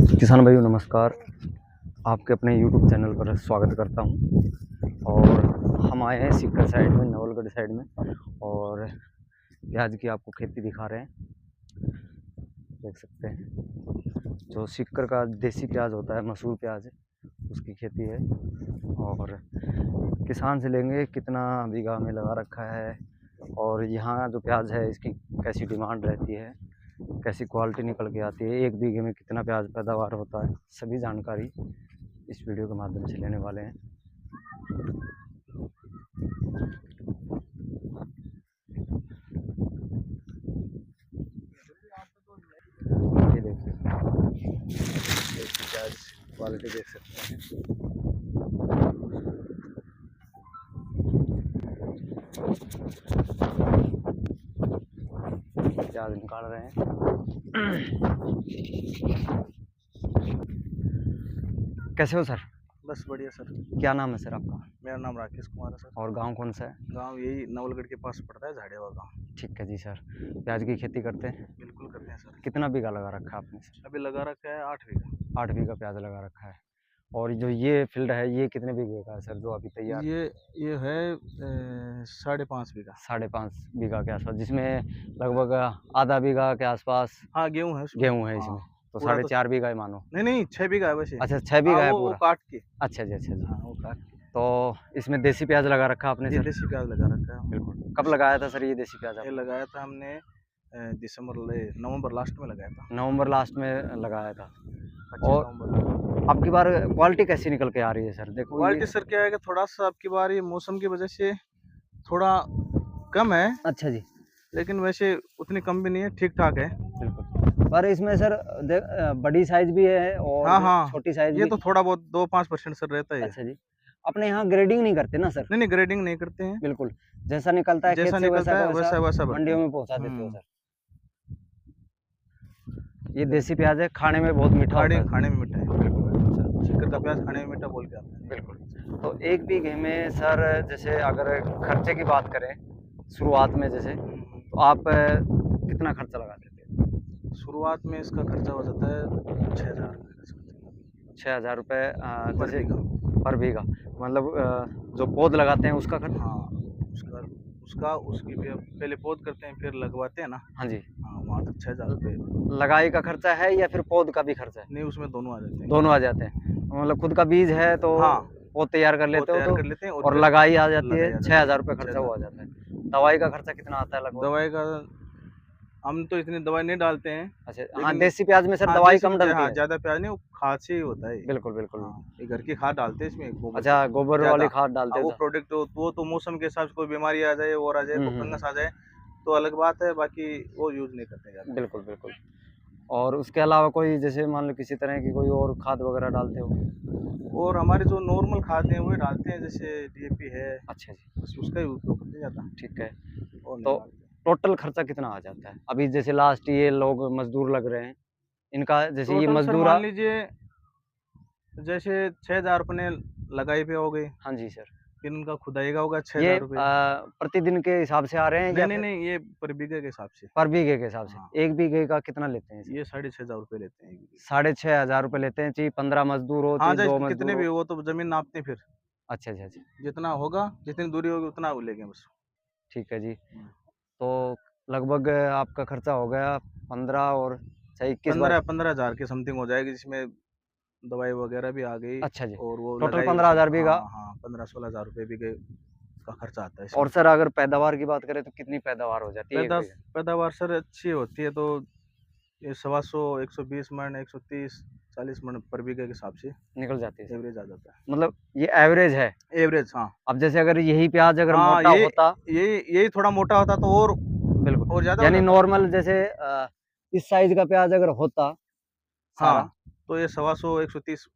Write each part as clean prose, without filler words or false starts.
किसान भाइयों नमस्कार। आपके अपने YouTube चैनल पर स्वागत करता हूं। और हम आए हैं सीकर साइड में, नवलगढ़ साइड में, और प्याज की आपको खेती दिखा रहे हैं। देख सकते हैं जो सीकर का देसी प्याज होता है, मसूर प्याज, उसकी खेती है। और किसान से लेंगे कितना बीघा में लगा रखा है, और यहाँ जो प्याज है इसकी कैसी डिमांड रहती है, कैसी क्वालिटी निकल के आती है, एक बीघे में कितना प्याज पैदावार होता है, सभी जानकारी इस वीडियो के माध्यम से लेने वाले हैं। ये देख सकते हैं, प्याज क्वालिटी देख सकते हैं। प्याज निकाल रहे हैं। कैसे हो सर? बस बढ़िया सर। क्या नाम है सर आपका? मेरा नाम राकेश कुमार है सर। और गांव कौन सा है? गांव यही नवलगढ़ के पास पड़ता है, झाड़ेवा गांव। ठीक है जी सर। प्याज की खेती करते हैं? बिल्कुल करते हैं सर। कितना बीघा लगा रखा है आपने सर? अभी लगा रखा है 8 बीघा। 8 बीघा प्याज लगा रखा है। और जो ये फील्ड है ये कितने बीघे का है सर जो अभी तैयार? ये है 5.5 बीघा। 5.5 बीघा के आसपास, जिसमें लगभग आधा बीघा के आसपास हाँ गेहूँ है उसमें। गेहूँ है इसमें। हाँ, तो पूरा 4.5 बीघा ही मानो। नहीं 6 बीघा है वैसे। अच्छा 6 बीघा हाँ, है वो पूरा? काट के। अच्छा जी, अच्छा जी। हाँ वो काट के। तो इसमें देसी प्याज लगा रखा आपने ये सर? देसी प्याज लगा रखा है। बिल्कुल। कब लगाया था सर ये देसी प्याज ये आपने? लगाया था हमने नवंबर लास्ट में लगाया था। नवंबर लास्ट में लगाया था। 25 और नवंबर। अब की बार क्वालिटी कैसी निकल के आ रही है सर? देखो क्वालिटी सर क्या है कि थोड़ा सा अब की बार ये मौसम की वजह से थोड़ा कम है, अच्छा जी। लेकिन वैसे उतनी कम भी नहीं है, ठीक ठाक है। बिल्कुल। पर इसमें सर बड़ी साइज भी है और हाँ छोटी साइज ये भी। तो थोड़ा बहुत 2-5% सर रहता है। अच्छा जी। अपने यहाँ ग्रेडिंग नहीं करते ना सर? नहीं ग्रेडिंग नहीं करते हैं। बिल्कुल। जैसा निकलता है खेत जैसा से निकलता है वैसा वैसा मंडियों में पहुंचा देते हो हम्म। सर। ये देसी प्याज है, खाने में बहुत मीठा होता है। खाने में मीठा है। बिल्कुल। सीकर का प्याज खाने में मीठा बोल के आता है। बिल्कुल। तो एक बीघे में सर जैसे अगर खर्चे की बात करें शुरुआत में, जैसे तो आप कितना खर्चा लगा देते हैं? शुरुआत में इसका खर्चा हो जाता है 6,000 रुपये। 6,000 रुपये पर जैसे बीघा। पर बीघा। मतलब जो पौध लगाते हैं उसका खर्च? हाँ उसकी भी पहले पौध करते हैं फिर लगवाते हैं ना। हाँ जी। हाँ वहाँ तक 6,000 रुपये। लगाई का खर्चा है या फिर पौध का भी खर्चा है? नहीं उसमें दोनों आ जाते हैं। दोनों आ जाते हैं। मतलब खुद का बीज है तो हाँ पौध तैयार कर वो लेते हो तैयार तो, कर लेते हैं और फिर लगाई आ जाती लगाई है, आ जाती 6,000 है, रुपये खर्चा 6,000 हुआ जाता है। दवाई का खर्चा कितना आता है लगभग? दवाई का हम तो इतनी दवाई नहीं डालते हैं। अच्छा हाँ, लेकिन देसी प्याज में सर हाँ, दवाई देसी कम डलती हाँ, है। ज़्यादा प्याज नहीं, वो खाद से ही होता है। बिल्कुल बिल्कुल। हाँ, ये घर की खाद डालते हैं इसमें, गोबर अच्छा की गोबर ज़्यादा। वाली खाद डालते हाँ, हो वो तो? प्रोडक्ट वो तो मौसम के हिसाब से कोई बीमारी आ जाए और आ जाए तो फंगस आ जाए तो अलग बात है, बाकी वो यूज़ नहीं करते ज़्यादा। बिल्कुल बिल्कुल। और उसके अलावा कोई जैसे मान लो किसी तरह की कोई और खाद वगैरह डालते हो? और हमारे जो नॉर्मल खाद हैं वही डालते हैं, जैसे डीएपी है। अच्छा जी। बस उसका ही उपयोग करते हैं ज़्यादा। ठीक है। और नहीं तो डालते। टोटल खर्चा कितना आ जाता है अभी? जैसे लास्ट ये लोग मजदूर लग रहे हैं, इनका जैसे ये टोटल सर मजदूर मान लीजिए जैसे 6,000 अपने लगाई पे हो गई, हाँ जी सर। फिर उनका खुदाई का होगा ये 6,000 रुपये। प्रतिदिन के हिसाब से आ रहे हैं या फिर नहीं ये पर बीघे के हिसाब से। पर बीघे के हिसाब से? हाँ। एक बीघे का कितना लेते हैं सर? ये 6,500 रुपये लेते हैं। 6,500 रुपये लेते हैं, चाहे 15 मजदूर हो हाँ चाहे 2 मजदूर कितने भी हो? वो तो जमीन नापते हैं फिर। अच्छा अच्छा अच्छा। जितना होगा जितनी दूरी होगी उतना वो लेंगे बस। ठीक है जी। तो लगभग आपका खर्चा हो गया 15 और 21 बार। 15,000 के समथिंग हो जाएगी, जिसमें दवाई वगैरह भी आ गई। अच्छा जी। और वो टोटल लगाई 15,000 बीघा। हाँ 15-16,000 रुपये बीघे का खर्चा आता है। और सर अगर पैदावार की बात करें तो कितनी पैदावार हो जाती है एक बीघे? पैदावार सर अच्छी होती है तो ये 125, 120 मन, 130-40 मन पर बीघे के हिसाब से निकल जाती है सर? एवरेज आ जाता है। मतलब ये एवरेज है? एवरेज हाँ। अब जैसे अगर यही प्याज अगर हाँ मोटा होता, यही थोड़ा मोटा होता तो और बिल्कुल ज्यादा यानी नॉर्मल जैसे इस साइज का प्याज अगर होता सारा, हाँ तो ये 125, 130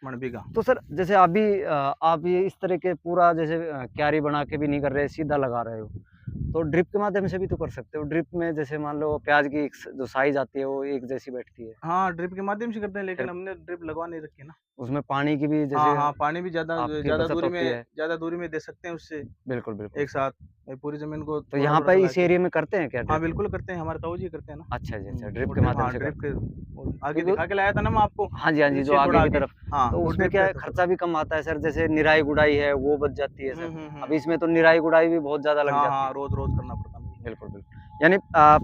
मन बीघा। तो सर जैसे अभी आप ये इस तरह के पूरा जैसे क्यारी बना के भी नहीं कर रहे, सीधा लगा रहे हो, तो ड्रिप के माध्यम से भी तो कर सकते हो। ड्रिप में जैसे मान लो प्याज की जो साइज आती है वो एक जैसी बैठती है, हाँ, ड्रिप के माध्यम से करते हैं, लेकिन फिर हमने ड्रिप लगवा नहीं रखी ना। उसमें पानी की भी जैसे हाँ, हाँ, पानी भी आपकी बचत होती है। ज़्यादा दूरी में दे सकते हैं उससे, बिल्कुल, बिल्कुल। एक साथ पूरी ज़मीन को तो यहाँ थोड़ा-थोड़ा पे लगा इस के। एरिया में करते हैं क्या हाँ, ड्रिप? बिल्कुल करते हैं, हमारे ताऊ जी करते हैं ना। अच्छा जी, अच्छा, ड्रिप वो के माध्यम हाँ, से ड्रिप करते के हैं। वो आगे क्योंकि दिखा के लाया था ना मैं आपको, हाँ जी, हाँ जी, जो इससे आगे थोड़ा की आगे। तरफ, हाँ, तो वो उसमें ड्रिप क्या है रहता है खर्चा थोड़ा। भी कम आता है सर, जैसे निराई-गुड़ाई है वो बच जाती है हुँ, सर। हुँ, अब हुँ। इसमें तो निराई-गुड़ाई भी बहुत ज़्यादा लग हाँ, जाती हाँ, है। रोज़-रोज़ करना पड़ता है मुझे। बिल्कुल, बिल्कुल। यानी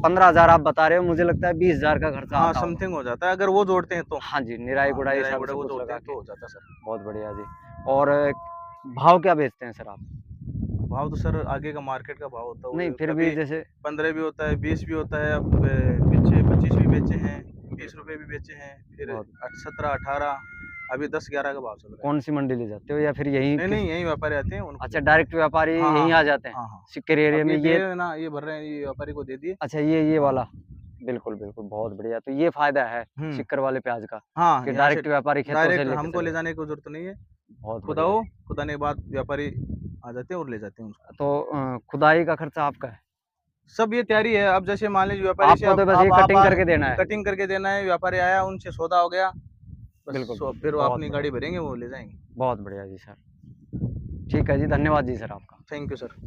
15,000 आप बता रहे हो, मुझे लगता है 20,000 का खर्चा हाँ, आता होगा। समथिंग हो जाता है अगर वो जोड़ते हैं तो। हाँ जी, हाँ, निराई-गुड़ाई निराई सब गुड़ा वो कुछ जोड़ते लगा हैं के। तो हो जाता है सर। बहुत बढ़िया जी। और भाव क्या बेचते हैं सर आप? भाव तो सर आगे का मार्केट का भाव होता है, नहीं, वो फिर भी कभी जैसे 15 भी होता है, 20 भी होता है, अब पीछे 25 भी बेचे हैं, 20 बिल्कुल, रुपए भी बेचे हैं, फिर बहुत 17, 18, अभी 10-11 का भाव चल रहा है। कौन-सी मंडी ले जाते हो या फिर यहीं नहीं, किस नहीं, यहीं व्यापारी आते हैं, उनको अच्छा, देते हैं। डायरेक्ट व्यापारी हाँ, हाँ, यहीं आ हाँ, जाते हैं, हाँ, हाँ। सिक्कर एरिया अब में ये ये। दे रहे हैं ना, ये भर रहे हैं, ये व्यापारी को दे दिए। अच्छा, ये हाँ, वाला। बिल्कुल, बिल्कुल, बहुत बढ़िया। तो ये फ़ायदा है हुँ, सिक्कर वाले प्याज़ का हाँ, कि यहाँ से डायरेक्ट व्यापारी खेतों से डायरेक्ट लेके हमको चले ले जाते जाने की ज़रूरत नहीं है, हैं। बहुत बढ़िया खुदाओ, जी। खुदाने के बाद व्यापारी आ जाते हैं और ले जाते हैं उसको। तो खुदाई का खर्चा आपका है? सब ये तैयारी है, अब जैसे मान लीजिए व्यापारी से आपको तो बस ये आप कटिंग आ करके देना है। कटिंग करके देना है, व्यापारी आया, उनसे सौदा हो गया, बस बिल्कुल, फिर बिल्कुल, वो बहुत अपनी बढ़िया, गाड़ी भरेंगे, वो ले जाएँगे। बहुत बढ़िया जी सर। ठीक है जी, धन्यवाद जी सर आपका। Thank you sir.